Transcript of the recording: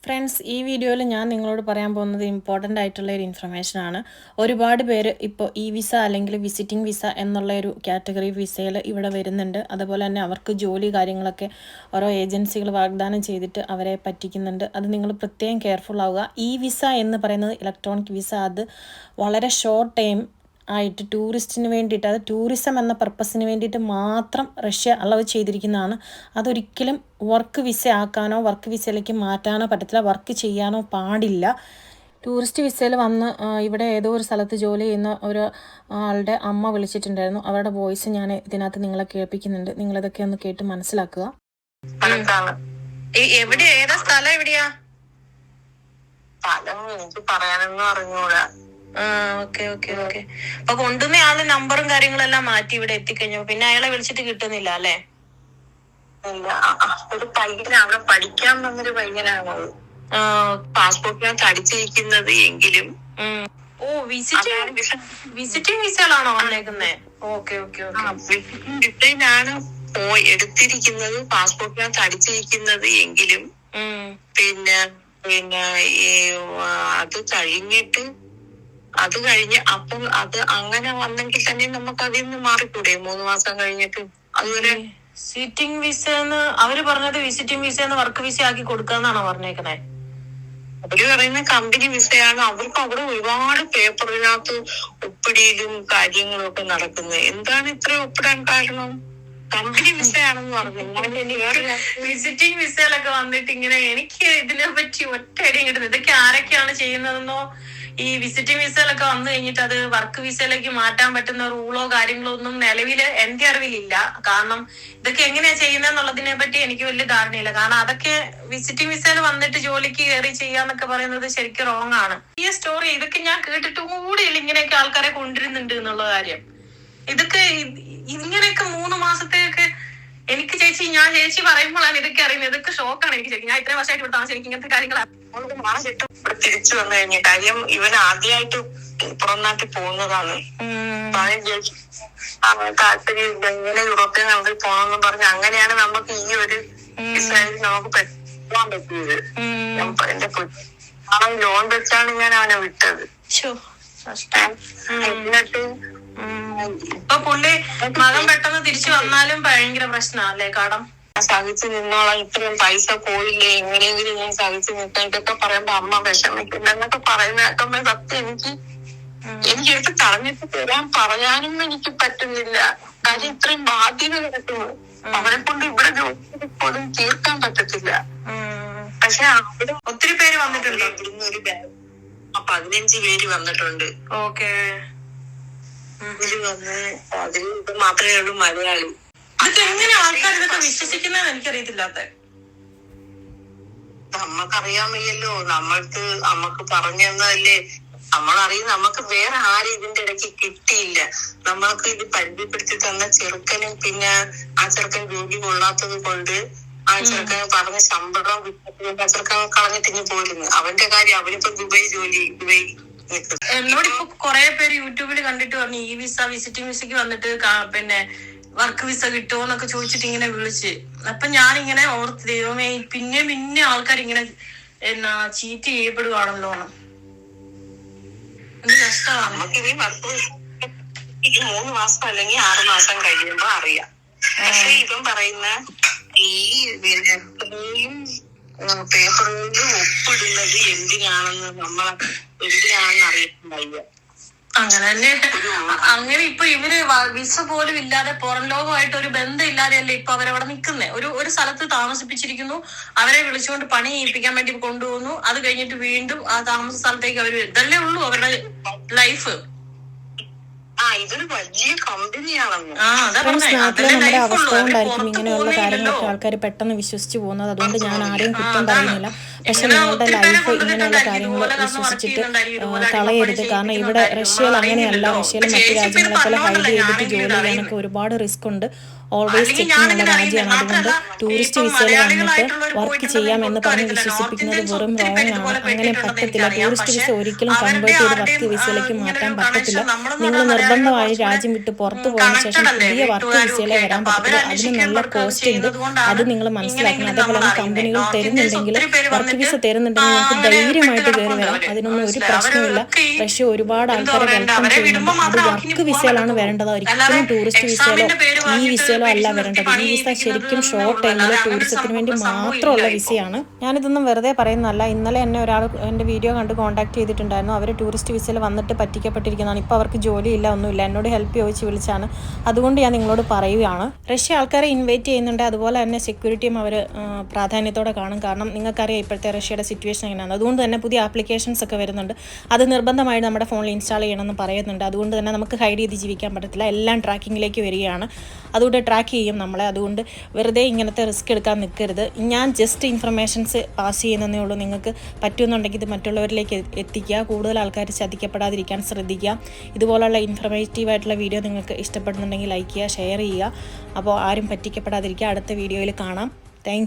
Friends, ഈ വീഡിയോയിൽ ഞാൻ നിങ്ങളോട് പറയാൻ പോകുന്നത് ഇമ്പോർട്ടൻ്റ് ആയിട്ടുള്ള ഒരു ഇൻഫർമേഷനാണ്. ഒരുപാട് പേര് ഇപ്പോൾ ഇ വിസ അല്ലെങ്കിൽ വിസിറ്റിംഗ് വിസ എന്നുള്ള ഒരു കാറ്റഗറി വിസയിൽ ഇവിടെ വരുന്നുണ്ട്. അതുപോലെ തന്നെ അവർക്ക് ജോലി കാര്യങ്ങളൊക്കെ ഓരോ ഏജൻസികൾ വാഗ്ദാനം ചെയ്തിട്ട് അവരെ പറ്റിക്കുന്നുണ്ട്. അത് നിങ്ങൾ പ്രത്യേകം കെയർഫുൾ ആവുക. ഇ വിസ എന്ന് പറയുന്നത് ഇലക്ട്രോണിക് വിസ. അത് വളരെ ഷോർട്ട് ടൈം ആയിട്ട് ടൂറിസ്റ്റിന് വേണ്ടിയിട്ട്, അത് ടൂറിസം എന്ന പർപ്പസിന് വേണ്ടിയിട്ട് മാത്രം റഷ്യ അലവ് ചെയ്തിരിക്കുന്നതാണ്. അതൊരിക്കലും വർക്ക് വിസ ആക്കാനോ വർക്ക് വിസയിലേക്ക് മാറ്റാനോ പറ്റത്തില്ല, വർക്ക് ചെയ്യാനോ പാടില്ല. ടൂറിസ്റ്റ് വിസയിൽ വന്ന് ഇവിടെ ഏതോ ഒരു സ്ഥലത്ത് ജോലി ചെയ്യുന്ന ഒരു ആളുടെ അമ്മ വിളിച്ചിട്ടുണ്ടായിരുന്നു. അവരുടെ വോയിസ് ഞാൻ ഇതിനകത്ത് നിങ്ങളെ കേൾപ്പിക്കുന്നുണ്ട്. നിങ്ങളിതൊക്കെ ഒന്ന് കേട്ട് മനസ്സിലാക്കുക. എവിടെയാ, ഏതാ സ്ഥലം, എവിടെയാ സ്ഥലം എനിക്ക് പറയാനൊന്നും അറിഞ്ഞൂടാ. Okay okay okay. അപ്പൊ കൊണ്ടുവന്ന ആള് നമ്പറും കാര്യങ്ങളെല്ലാം മാറ്റി ഇവിടെ എത്തിക്കഴിഞ്ഞു. പിന്നെ അയാളെ വിളിച്ചിട്ട് കിട്ടുന്നില്ല അല്ലേ? ഒരു പയ്യനാണ്, അവിടെ പഠിക്കാൻ വന്നൊരു പയ്യനാണത്. പാസ്പോർട്ടിനകത്ത് അടിച്ചിരിക്കുന്നത് എങ്കിലും. ഓ, വിസിറ്റിംഗ് വിസകളാണോ വന്നേക്കുന്നേ? Okay okay okay. വിസിറ്റിംഗ് വിസയിലാണ് എടുത്തിരിക്കുന്നത്, പാസ്പോർട്ടിനകത്ത് അടിച്ചിരിക്കുന്നത് എങ്കിലും പിന്നെ പിന്നെ ഈ അത് കഴിഞ്ഞ് അപ്പം അത് അങ്ങനെ വന്നെങ്കിൽ തന്നെ നമുക്ക് അതിൽ നിന്ന് മാറിക്കൂടെ 3 മാസം കഴിഞ്ഞിട്ട്? അതുപോലെ വിസിറ്റിംഗ് വിസ അവര് പറഞ്ഞത് വിസിറ്റിംഗ് വിസ വർക്ക് വിസ ആക്കി കൊടുക്കാന്നാണോ പറഞ്ഞേക്കണേ? അവര് പറയുന്ന കമ്പനി വിസയാണ്. അവർക്ക് അവിടെ ഒരുപാട് പേപ്പറിനകത്ത് ഒപ്പിടിയിലും കാര്യങ്ങളും ഒക്കെ നടക്കുന്നത്. എന്താണ് ഇത്ര ഒപ്പിടാൻ കാരണം? കമ്പനി വിസയാണെന്ന് പറഞ്ഞു. വിസിറ്റിംഗ് വിസയിലൊക്കെ വന്നിട്ട് ഇങ്ങനെ എനിക്ക് ഇതിനെ പറ്റി ഒറ്റയടിയും കിട്ടുന്നത്. ഇതൊക്കെ ആരൊക്കെയാണ് ചെയ്യുന്നതെന്നോ, ഈ വിസിറ്റിംഗ് വിസയിലൊക്കെ വന്നു കഴിഞ്ഞിട്ട് അത് വർക്ക് വിസയിലേക്ക് മാറ്റാൻ പറ്റുന്ന റൂളോ കാര്യങ്ങളോ ഒന്നും നിലവില് എന്റെ അറിവിലില്ല. കാരണം ഇതൊക്കെ എങ്ങനെയാ ചെയ്യുന്നതെന്നുള്ളതിനെ പറ്റി എനിക്ക് വലിയ ധാരണയില്ല. കാരണം അതൊക്കെ വിസിറ്റിംഗ് വിസയിൽ വന്നിട്ട് ജോലിക്ക് കയറി ചെയ്യാന്നൊക്കെ പറയുന്നത് ശരിക്കും റോങ് ആണ്. ഈ സ്റ്റോറി ഇതൊക്കെ ഞാൻ കേട്ടിട്ട് കൂടിയില്ല ഇങ്ങനെയൊക്കെ ആൾക്കാരെ കൊണ്ടുവരുന്നുണ്ട് എന്നുള്ള കാര്യം. ഇതൊക്കെ ഇങ്ങനെയൊക്കെ 3 മാസത്തേക്ക് എനിക്ക് ചേച്ചി പറയുമ്പോഴാണ് ഇതൊക്കെ അറിയുന്നത്. ഇതൊക്കെ ഷോക്കാണ് എനിക്ക്. ശരിക്കും ഞാൻ ഇത്രയും വർഷമായിട്ട് ഇവിടെ താമസിക്കും ഇങ്ങനത്തെ കാര്യങ്ങളാണ്. തിരിച്ചു വന്നു കഴിഞ്ഞ കാര്യം ഇവൻ ആദ്യമായിട്ട് പുറം നാട്ടിൽ പോകുന്നതാണ്. താല്പര്യം ഇങ്ങനെ യൂറോപ്യൻ കൺട്രി പോകണമെന്ന് പറഞ്ഞ് അങ്ങനെയാണ് നമുക്ക് ഈ ഒരു ഇസ്രായേലിൽ നമുക്ക് പോകാൻ പറ്റിയത്. എന്റെ ലോൺ വെച്ചാണ് ഞാൻ അവനെ വിട്ടത്. എന്നിട്ട് ഇപ്പൊ പുള്ളി മകൻ പെട്ടെന്ന് തിരിച്ചു വന്നാലും ഭയങ്കര പ്രശ്നമല്ലേ കടം? സഹിച്ചു നിന്നോളാം, ഇത്രയും പൈസ പോയില്ലേ, എങ്ങനെയെങ്കിലും ഞാൻ സഹിച്ചു നിൽക്കാം. ഇതൊക്കെ പറയുമ്പോ അമ്മ വിഷമിക്കില്ലെന്നൊക്കെ പറയുന്ന കേൾക്കുമ്പോ സത്യം എനിക്കെടുത്ത് കളഞ്ഞിട്ട് തരാൻ പറയാനും എനിക്ക് പറ്റുന്നില്ല. കാര്യം ഇത്രയും ബാധ്യത കിടക്കുന്നു. അവരെ കൊണ്ട് ഇവിടെ ജോലി പോലും തീർക്കാൻ പറ്റത്തില്ല. പക്ഷെ അവിടെ ഒത്തിരി പേര് വന്നിട്ടുണ്ട്. ഇവിടുന്ന് ഒരു 15 പേര് വന്നിട്ടുണ്ട്. ഓക്കെ. വന്ന് അതിൽ ഇത് മാത്രമേ ഉള്ളൂ മലയാളി. ഇതൊക്കെ എങ്ങനെ ആൾക്കാർ ഇതൊക്കെ വിശ്വസിക്കുന്നതെന്ന് എനിക്കറിയത്തില്ലാത്ത. നമ്മക്കറിയാൻ വയ്യല്ലോ. നമ്മക്ക് പറഞ്ഞു തന്നതല്ലേ നമ്മളറിയും. നമുക്ക് വേറെ ആരും ഇതിന്റെ ഇടയ്ക്ക് കിട്ടിയില്ല. നമ്മൾക്ക് ഇത് പരിചയപ്പെടുത്തി തന്ന ചെറുക്കനും പിന്നെ ആ ചെറുക്കൻ ജോലി കൊള്ളാത്തത് കൊണ്ട് ആ ചെറുക്കൻ പറഞ്ഞ ശമ്പളം ആ ചെറുക്കൻ കളഞ്ഞിട്ടിങ്ങി പോയിരുന്നു. അവന്റെ കാര്യം അവനിപ്പോ ദുബൈ എന്നോടിപ്പോ കൊറേ പേര് യൂട്യൂബിൽ കണ്ടിട്ട് പറഞ്ഞു ഈ വിസ വിസിറ്റിംഗ് വിസയ്ക്ക് വന്നിട്ട് പിന്നെ വർക്ക് വിസ കിട്ടുമോ എന്നൊക്കെ ചോദിച്ചിട്ട് ഇങ്ങനെ വിളിച്ച്. അപ്പൊ ഞാനിങ്ങനെ ഓർത്ത് ദൈവമേ പിന്നെ ആൾക്കാർ ഇങ്ങനെ ചീറ്റ് ചെയ്യപ്പെടുവാണല്ലോ. എന്ത് കഷ്ടമാണ്. 3 മാസം അല്ലെങ്കിൽ 6 മാസം കഴിയുമ്പോ അറിയാം. പക്ഷെ ഇവൻ പറയുന്ന ഈ പേപ്പറുകളിൽ ഒപ്പിടുന്നത് എന്തിനാണെന്ന് അറിയത്തില്ല. അങ്ങനെ ഇപ്പൊ ഇവര് വിസ പോലും ഇല്ലാതെ പുറം ലോകമായിട്ട് ഒരു ബന്ധം ഇല്ലാതെയല്ലേ ഇപ്പൊ അവരവിടെ നിൽക്കുന്നേ. ഒരു സ്ഥലത്ത് താമസിപ്പിച്ചിരിക്കുന്നു, അവരെ വിളിച്ചുകൊണ്ട് പണി ചെയ്യിപ്പിക്കാൻ വേണ്ടി കൊണ്ടുപോകുന്നു. അത് കഴിഞ്ഞിട്ട് വീണ്ടും ആ താമസ സ്ഥലത്തേക്ക് അവര് ഇതല്ലേ ഉള്ളൂ അവരുടെ ലൈഫ്. ഇതൊരു വലിയ കമ്പനിയാണെന്ന്. നാട്ടിലെ നമ്മുടെ അവസ്ഥ കൊണ്ടായിരിക്കും ഇങ്ങനെയുള്ള കാര്യങ്ങളൊക്കെ ആൾക്കാർ പെട്ടെന്ന് വിശ്വസിച്ച് പോകുന്നത്. അതുകൊണ്ട് ഞാൻ ആരെയും കുറ്റം പറയുന്നില്ല. പക്ഷെ നിങ്ങളുടെ ലൈഫ് ഇങ്ങനെയുള്ള കാര്യങ്ങൾ വിശ്വസിച്ചിട്ട് കളയരുത്. കാരണം ഇവിടെ റഷ്യയിൽ അങ്ങനെയല്ല. റഷ്യയിൽ മറ്റു രാജ്യങ്ങളെ പോലെ ഹൈഡ് ചെയ്തിട്ട് ജോലി ചെയ്യാനൊക്കെ ഒരുപാട് റിസ്ക് ഉണ്ട്. ഓൾവേസ് ചെക്കിംഗ് ഉള്ള രാജ്യമാണ്. അതുകൊണ്ട് ടൂറിസ്റ്റ് വിസയിൽ വന്നിട്ട് വർക്ക് ചെയ്യാമെന്ന് പറഞ്ഞ് വിശ്വസിപ്പിക്കുന്നത് വെറും റോങ് ആണ്. അങ്ങനെ പറ്റത്തില്ല. ടൂറിസ്റ്റ് വിസ ഒരിക്കലും കൺവേർട്ട് ചെയ്ത് വർക്ക് വിസയിലേക്ക് മാറ്റാൻ പറ്റത്തില്ല. നിങ്ങൾ നിർബന്ധമായി രാജ്യം വിട്ട് പുറത്തു പോയതിനു ശേഷം പുതിയ വർക്ക് വിസയിലേ വരാൻ പറ്റത്തില്ല. അതിന് നല്ല കോസ്റ്റ് ഉണ്ട്. അത് നിങ്ങൾ മനസ്സിലാക്കണം. അതേപോലെ കമ്പനികൾ തരുന്നുണ്ടെങ്കിൽ വർക്ക് വിസ തരുന്നുണ്ടെങ്കിൽ നിങ്ങൾക്ക് ധൈര്യമായിട്ട് കയറി വരാം. അതിനൊന്നും ഒരു പ്രശ്നമില്ല. റഷ്യ ഒരുപാട് ആൾക്കാരെ വെൽക്കം ചെയ്യുന്നുണ്ട്. അത് വർക്ക് വിസയിലാണ് വരേണ്ടത്, ഒരിക്കലും ടൂറിസ്റ്റ് വിസയിലോ ഈ വിസയിലോ അല്ല വരേണ്ടത്. ഈ വിസ ശരിക്കും ഷോർട്ട് ടൈമിൽ ടൂറിസത്തിന് വേണ്ടി മാത്രമുള്ള വിസയാണ്. ഞാനിതൊന്നും വെറുതെ പറയുന്നതല്ല. ഇന്നലെ എന്നെ ഒരാൾ എൻ്റെ വീഡിയോ കണ്ട് കോൺടാക്ട് ചെയ്തിട്ടുണ്ടായിരുന്നു. അവർ ടൂറിസ്റ്റ് വിസയിൽ വന്നിട്ട് പറ്റിക്കപ്പെട്ടിരിക്കുന്നതാണ്. ഇപ്പോൾ അവർക്ക് ജോലിയില്ല, ഒന്നുമില്ല. എന്നോട് ഹെൽപ്പ് ചോദിച്ച് വിളിച്ചാണ്. അതുകൊണ്ട് ഞാൻ നിങ്ങളോട് പറയുകയാണ്. റഷ്യ ആൾക്കാരെ ഇൻവൈറ്റ് ചെയ്യുന്നുണ്ട്. അതുപോലെ തന്നെ സെക്യൂരിറ്റിയും അവർ പ്രാധാന്യത്തോടെ കാണും. കാരണം നിങ്ങൾക്കറിയാം ഇപ്പോഴത്തെ റഷ്യയുടെ സിറ്റുവേഷൻ എങ്ങനെയാണ്. അതുകൊണ്ട് തന്നെ പുതിയ ആപ്ലിക്കേഷൻസ് ഒക്കെ വരുന്നുണ്ട്. അത് നിർബന്ധമായിട്ട് നമ്മുടെ ഫോണിൽ ഇൻസ്റ്റാൾ ചെയ്യണമെന്ന് പറയുന്നുണ്ട്. അതുകൊണ്ട് തന്നെ നമുക്ക് ഹൈഡ് ചെയ്ത് ജീവിക്കാൻ പറ്റത്തില്ല. എല്ലാം ട്രാക്കിങ്ങിലേക്ക് വരികയാണ്. അതുകൊണ്ട് ട്രാക്ക് ചെയ്യും നമ്മളെ. അതുകൊണ്ട് വെറുതെ ഇങ്ങനത്തെ റിസ്ക് എടുക്കാൻ നിൽക്കരുത്. ഞാൻ ജസ്റ്റ് ഇൻഫർമേഷൻസ് പാസ് ചെയ്യുന്നതേ ഉള്ളൂ. നിങ്ങൾക്ക് പറ്റുമെന്നുണ്ടെങ്കിൽ ഇത് മറ്റുള്ളവരിലേക്ക് എത്തിക്കുക. കൂടുതൽ ആൾക്കാർ ചതിക്കപ്പെടാതിരിക്കാൻ ശ്രദ്ധിക്കുക. ഇതുപോലുള്ള ഇൻഫർമേറ്റീവായിട്ടുള്ള വീഡിയോ നിങ്ങൾക്ക് ഇഷ്ടപ്പെടുന്നുണ്ടെങ്കിൽ ലൈക്ക് ചെയ്യുക, ഷെയർ ചെയ്യുക. അപ്പോൾ ആരും പറ്റിക്കപ്പെടാതിരിക്കുക. അടുത്ത വീഡിയോയിൽ കാണാം.